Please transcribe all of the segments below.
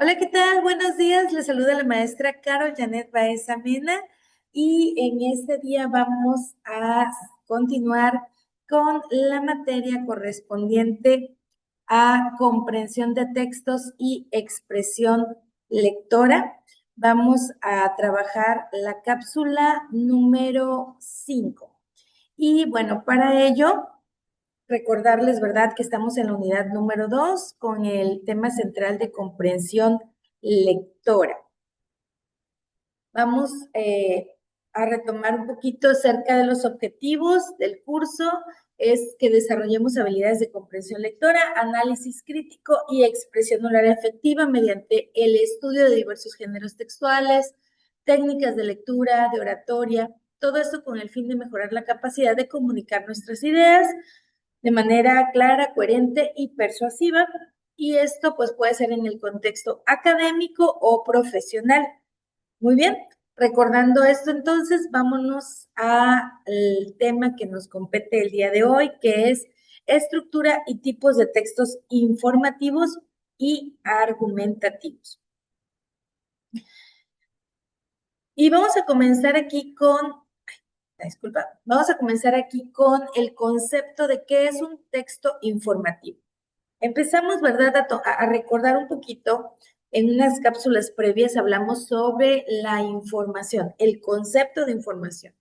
Hola, ¿qué tal? Buenos días. Les saluda la maestra Carol Janet Baeza Mena y en este día vamos a continuar con la materia correspondiente a comprensión de textos y expresión lectora. Vamos a trabajar la cápsula número 5. Y bueno, para ello recordarles, ¿verdad?, que estamos en la unidad número 2 con el tema central de comprensión lectora. Vamos a retomar un poquito acerca de los objetivos del curso. Es que desarrollemos habilidades de comprensión lectora, análisis crítico y expresión oral efectiva mediante el estudio de diversos géneros textuales, técnicas de lectura, de oratoria, todo esto con el fin de mejorar la capacidad de comunicar nuestras ideas de manera clara, coherente y persuasiva. Y esto pues puede ser en el contexto académico o profesional. Muy bien, recordando esto entonces, vámonos al tema que nos compete el día de hoy, que es estructura y tipos de textos informativos y argumentativos. Y vamos a comenzar aquí vamos a comenzar aquí con el concepto de qué es un texto informativo. Empezamos, ¿verdad?, a recordar un poquito. En unas cápsulas previas hablamos sobre la información, el concepto de información.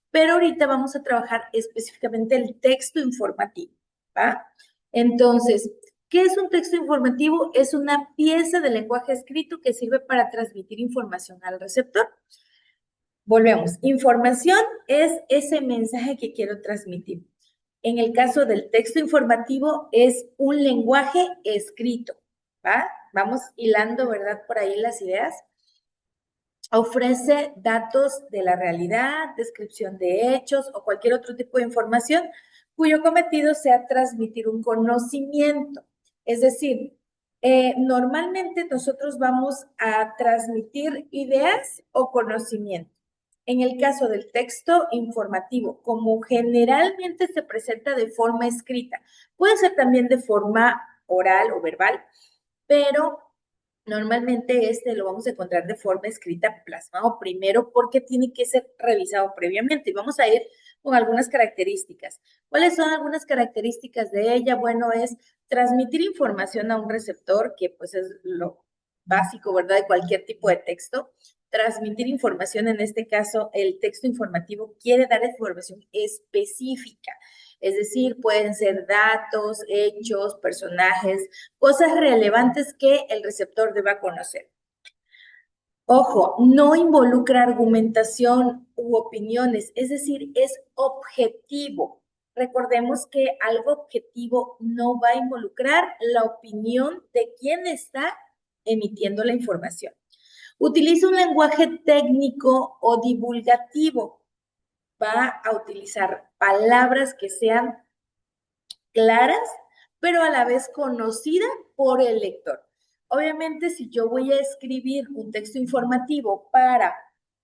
Pero ahorita vamos a trabajar específicamente el texto informativo, ¿va? Entonces, ¿qué es un texto informativo? Es una pieza de lenguaje escrito que sirve para transmitir información al receptor. Volvemos. Información es ese mensaje que quiero transmitir. En el caso del texto informativo es un lenguaje escrito, ¿va? Vamos hilando, ¿verdad?, por ahí las ideas. Ofrece datos de la realidad, descripción de hechos o cualquier otro tipo de información cuyo cometido sea transmitir un conocimiento. Es decir, normalmente nosotros vamos a transmitir ideas o conocimiento. En el caso del texto informativo, como generalmente se presenta de forma escrita, puede ser también de forma oral o verbal, pero normalmente lo vamos a encontrar de forma escrita, plasmado primero, porque tiene que ser revisado previamente. Y vamos a ir con algunas características. ¿Cuáles son algunas características de ella? Bueno, es transmitir información a un receptor, que pues es lo básico, ¿verdad?, de cualquier tipo de texto. Transmitir información, en este caso, el texto informativo quiere dar información específica. Es decir, pueden ser datos, hechos, personajes, cosas relevantes que el receptor deba conocer. Ojo, no involucra argumentación u opiniones, es decir, es objetivo. Recordemos que algo objetivo no va a involucrar la opinión de quien está emitiendo la información. Utiliza un lenguaje técnico o divulgativo. Va a utilizar palabras que sean claras, pero a la vez conocida por el lector. Obviamente, si yo voy a escribir un texto informativo para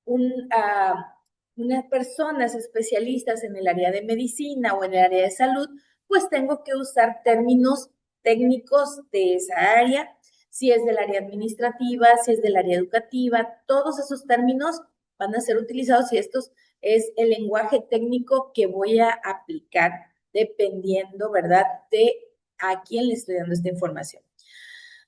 unas personas especialistas en el área de medicina o en el área de salud, pues tengo que usar términos técnicos de esa área. Si es del área administrativa, si es del área educativa, todos esos términos van a ser utilizados y estos es el lenguaje técnico que voy a aplicar dependiendo, ¿verdad?, de a quién le estoy dando esta información.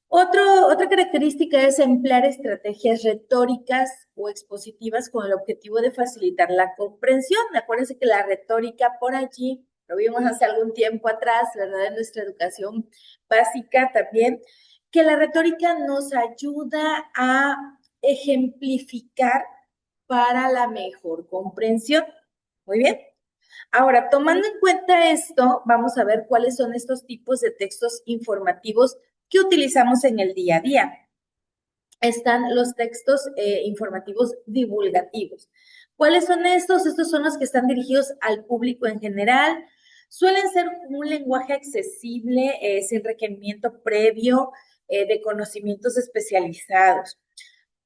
Otra característica es emplear estrategias retóricas o expositivas con el objetivo de facilitar la comprensión. Acuérdense que la retórica por allí, lo vimos hace algún tiempo atrás, ¿verdad?, en nuestra educación básica también, que la retórica nos ayuda a ejemplificar para la mejor comprensión. Muy bien. Ahora, tomando en cuenta esto, vamos a ver cuáles son estos tipos de textos informativos que utilizamos en el día a día. Están los textos informativos divulgativos. ¿Cuáles son estos? Estos son los que están dirigidos al público en general. Suelen ser un lenguaje accesible, sin requerimiento previo de conocimientos especializados.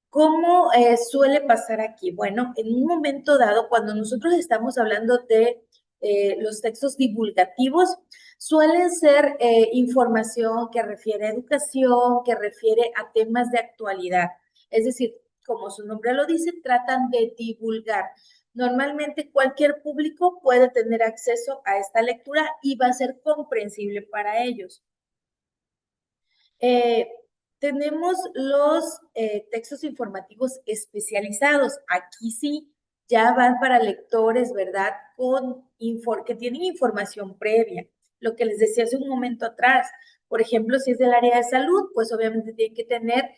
¿Cómo suele pasar aquí? Bueno, en un momento dado, cuando nosotros estamos hablando de los textos divulgativos suelen ser información que refiere a educación, que refiere a temas de actualidad. Es decir, como su nombre lo dice, tratan de divulgar. Normalmente cualquier público puede tener acceso a esta lectura y va a ser comprensible para ellos. Eh, tenemos los textos informativos especializados. Aquí sí, ya van para lectores, ¿verdad? Que tienen información previa. Lo que les decía hace un momento atrás. Por ejemplo, si es del área de salud, pues obviamente tienen que tener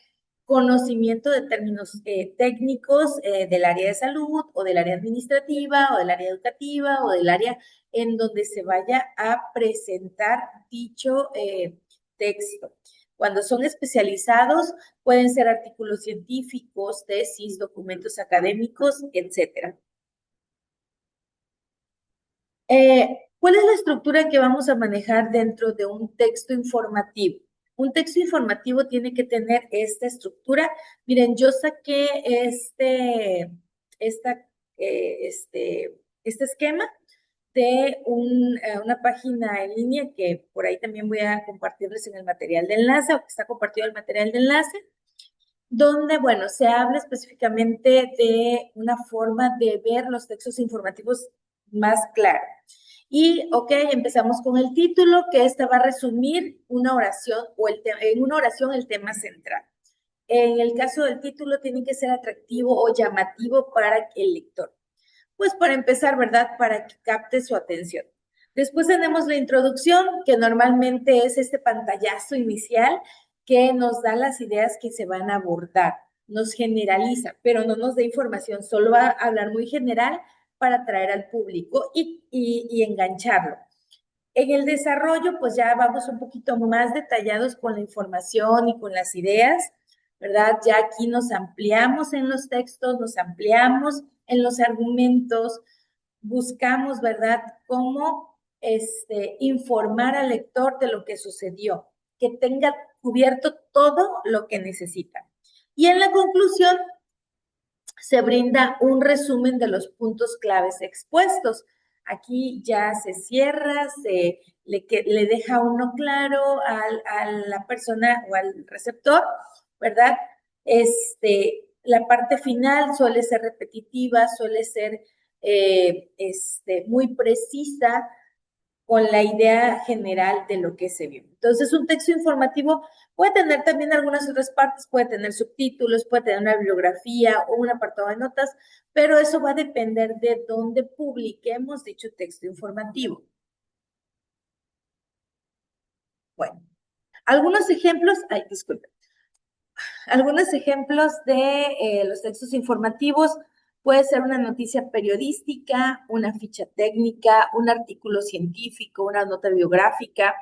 conocimiento de términos técnicos del área de salud o del área administrativa o del área educativa o del área en donde se vaya a presentar dicho texto. Cuando son especializados, pueden ser artículos científicos, tesis, documentos académicos, etcétera. ¿Cuál es la estructura que vamos a manejar dentro de un texto informativo? Un texto informativo tiene que tener esta estructura. Miren, yo saqué este esquema de una página en línea que por ahí también voy a compartirles en el material de enlace, o que está compartido el material de enlace, donde, bueno, se habla específicamente de una forma de ver los textos informativos más clara. Y, ok, empezamos con el título, que esta va a resumir una oración o en una oración el tema central. En el caso del título, tiene que ser atractivo o llamativo para el lector. Pues para empezar, ¿verdad? Para que capte su atención. Después tenemos la introducción, que normalmente es este pantallazo inicial que nos da las ideas que se van a abordar, nos generaliza, pero no nos da información, solo va a hablar muy general para atraer al público y engancharlo. En el desarrollo, pues ya vamos un poquito más detallados con la información y con las ideas, ¿verdad? Ya aquí nos ampliamos en los textos, nos ampliamos en los argumentos, buscamos, ¿verdad?, cómo informar al lector de lo que sucedió, que tenga cubierto todo lo que necesita. Y en la conclusión, se brinda un resumen de los puntos claves expuestos. Aquí ya se cierra, le deja uno claro a la persona o al receptor, ¿verdad? La parte final suele ser repetitiva, suele ser muy precisa, con la idea general de lo que se vio. Entonces, un texto informativo puede tener también algunas otras partes, puede tener subtítulos, puede tener una bibliografía o un apartado de notas, pero eso va a depender de dónde publiquemos dicho texto informativo. Bueno, algunos ejemplos, disculpen, algunos ejemplos de los textos informativos. Puede ser una noticia periodística, una ficha técnica, un artículo científico, una nota biográfica,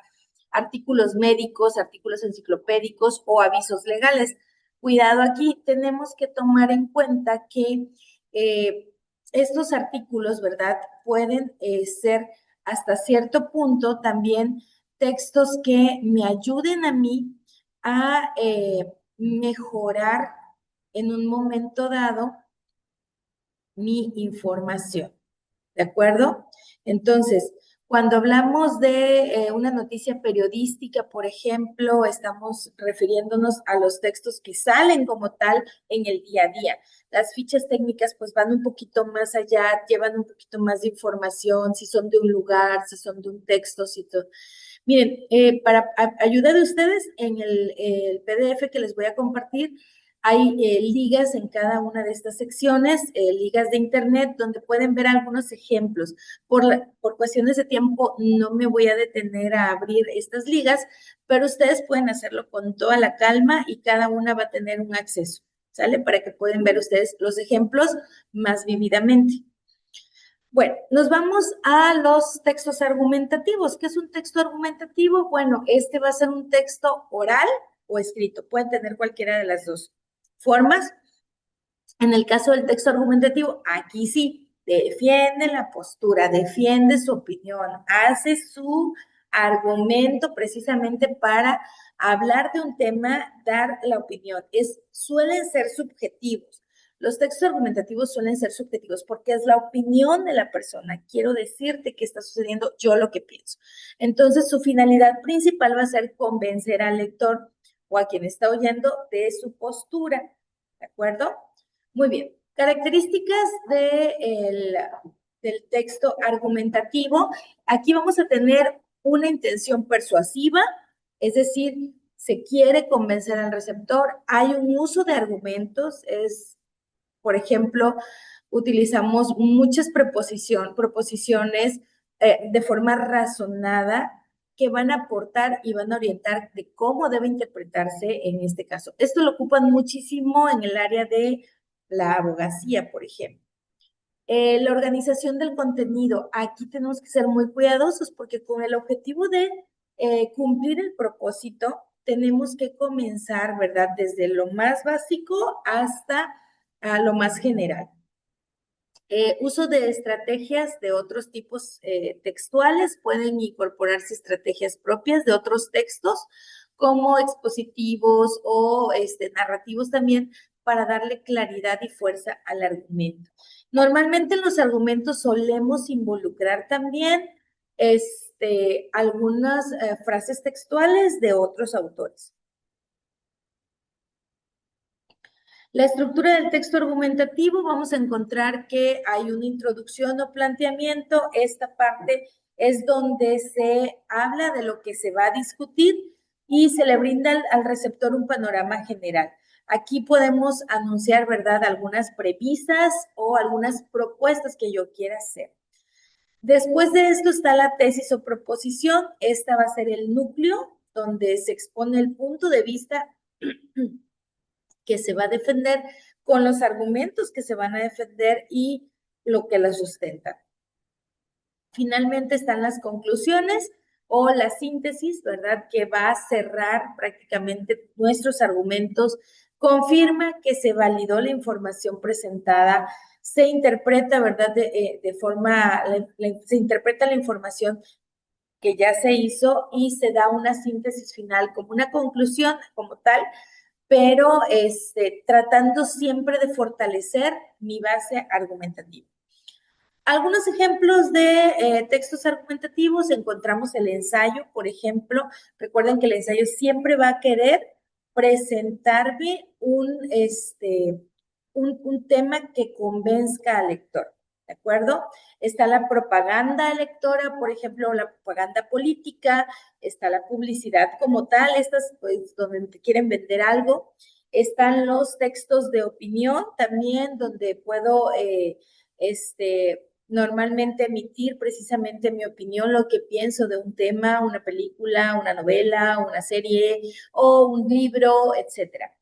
artículos médicos, artículos enciclopédicos o avisos legales. Cuidado aquí, tenemos que tomar en cuenta que estos artículos, ¿verdad?, pueden ser hasta cierto punto también textos que me ayuden a mí a mejorar en un momento dado mi información. ¿De acuerdo? Entonces, cuando hablamos de una noticia periodística, por ejemplo, estamos refiriéndonos a los textos que salen como tal en el día a día. Las fichas técnicas pues van un poquito más allá, llevan un poquito más de información, si son de un lugar, si son de un texto, si todo. Miren, para ayuda de ustedes, en el PDF que les voy a compartir, hay ligas en cada una de estas secciones, ligas de internet, donde pueden ver algunos ejemplos. Por cuestiones de tiempo no me voy a detener a abrir estas ligas, pero ustedes pueden hacerlo con toda la calma y cada una va a tener un acceso, ¿sale? Para que puedan ver ustedes los ejemplos más vívidamente. Bueno, nos vamos a los textos argumentativos. ¿Qué es un texto argumentativo? Bueno, este va a ser un texto oral o escrito. Pueden tener cualquiera de las dos formas. En el caso del texto argumentativo, aquí sí, defiende la postura, defiende su opinión, hace su argumento precisamente para hablar de un tema, dar la opinión. Suelen ser subjetivos. Los textos argumentativos suelen ser subjetivos porque es la opinión de la persona. Quiero decirte qué está sucediendo, yo lo que pienso. Entonces, su finalidad principal va a ser convencer al lector o a quien está oyendo de su postura. ¿De acuerdo? Muy bien. Características del texto argumentativo. Aquí vamos a tener una intención persuasiva, es decir, se quiere convencer al receptor. Hay un uso de argumentos, por ejemplo, utilizamos muchas proposiciones de forma razonada que van a aportar y van a orientar de cómo debe interpretarse en este caso. Esto lo ocupan muchísimo en el área de la abogacía, por ejemplo. La organización del contenido. Aquí tenemos que ser muy cuidadosos porque con el objetivo de cumplir el propósito, tenemos que comenzar, ¿verdad? Desde lo más básico hasta lo más general. Uso de estrategias de otros tipos textuales. Pueden incorporarse estrategias propias de otros textos, como expositivos o narrativos también, para darle claridad y fuerza al argumento. Normalmente en los argumentos solemos involucrar también algunas frases textuales de otros autores. La estructura del texto argumentativo, vamos a encontrar que hay una introducción o planteamiento. Esta parte es donde se habla de lo que se va a discutir y se le brinda al receptor un panorama general. Aquí podemos anunciar, ¿verdad?, algunas premisas o algunas propuestas que yo quiera hacer. Después de esto está la tesis o proposición. Esta va a ser el núcleo donde se expone el punto de vista que se va a defender con los argumentos que se van a defender y lo que la sustenta. Finalmente están las conclusiones o la síntesis, ¿verdad?, que va a cerrar prácticamente nuestros argumentos, confirma que se validó la información presentada, se interpreta, ¿verdad?, se interpreta la información que ya se hizo y se da una síntesis final como una conclusión como tal, pero tratando siempre de fortalecer mi base argumentativa. Algunos ejemplos de textos argumentativos, encontramos el ensayo, por ejemplo. Recuerden que el ensayo siempre va a querer presentarme un tema que convenzca al lector, ¿de acuerdo? Está la propaganda electora, por ejemplo, la propaganda política, está la publicidad como tal, estas pues donde te quieren vender algo. Están los textos de opinión también, donde puedo normalmente emitir precisamente mi opinión, lo que pienso de un tema, una película, una novela, una serie o un libro, etcétera.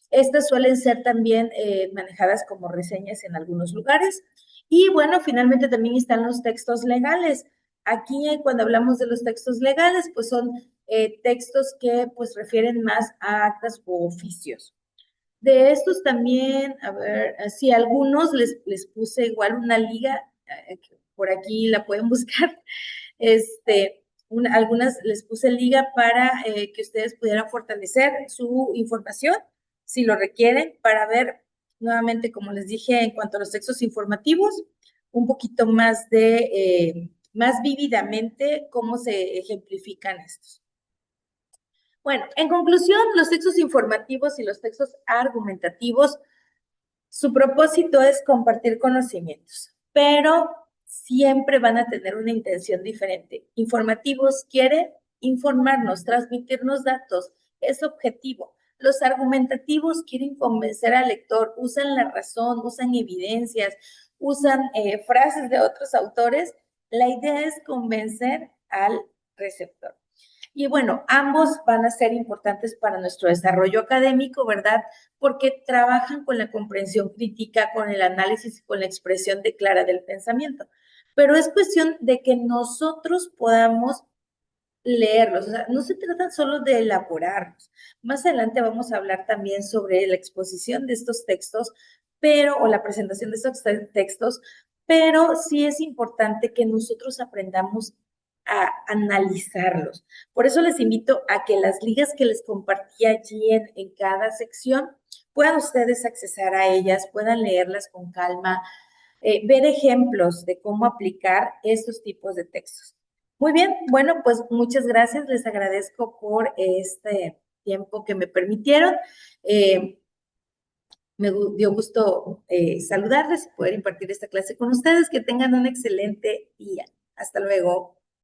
Estas suelen ser también manejadas como reseñas en algunos lugares. Y bueno, finalmente también están los textos legales. Aquí cuando hablamos de los textos legales, pues son textos que pues refieren más a actas u oficios. De estos también, a ver, sí, algunos les puse igual una liga, por aquí la pueden buscar, algunas les puse liga para que ustedes pudieran fortalecer su información, si lo requieren, para ver nuevamente, como les dije, en cuanto a los textos informativos, un poquito más vívidamente cómo se ejemplifican estos. Bueno, en conclusión, los textos informativos y los textos argumentativos, su propósito es compartir conocimientos, pero siempre van a tener una intención diferente. Informativos quiere informarnos, transmitirnos datos, es objetivo. Los argumentativos quieren convencer al lector, usan la razón, usan evidencias, usan frases de otros autores. La idea es convencer al receptor. Y bueno, ambos van a ser importantes para nuestro desarrollo académico, ¿verdad? Porque trabajan con la comprensión crítica, con el análisis y con la expresión clara del pensamiento. Pero es cuestión de que nosotros podamos leerlos. O sea, no se trata solo de elaborarlos. Más adelante vamos a hablar también sobre la exposición de estos textos, o la presentación de estos textos, pero sí es importante que nosotros aprendamos a analizarlos. Por eso les invito a que las ligas que les compartí allí en cada sección, puedan ustedes accesar a ellas, puedan leerlas con calma, ver ejemplos de cómo aplicar estos tipos de textos. Muy bien, bueno, pues muchas gracias, les agradezco por este tiempo que me permitieron. Eh, Me dio gusto saludarles y poder impartir esta clase con ustedes. Que tengan un excelente día. Hasta luego.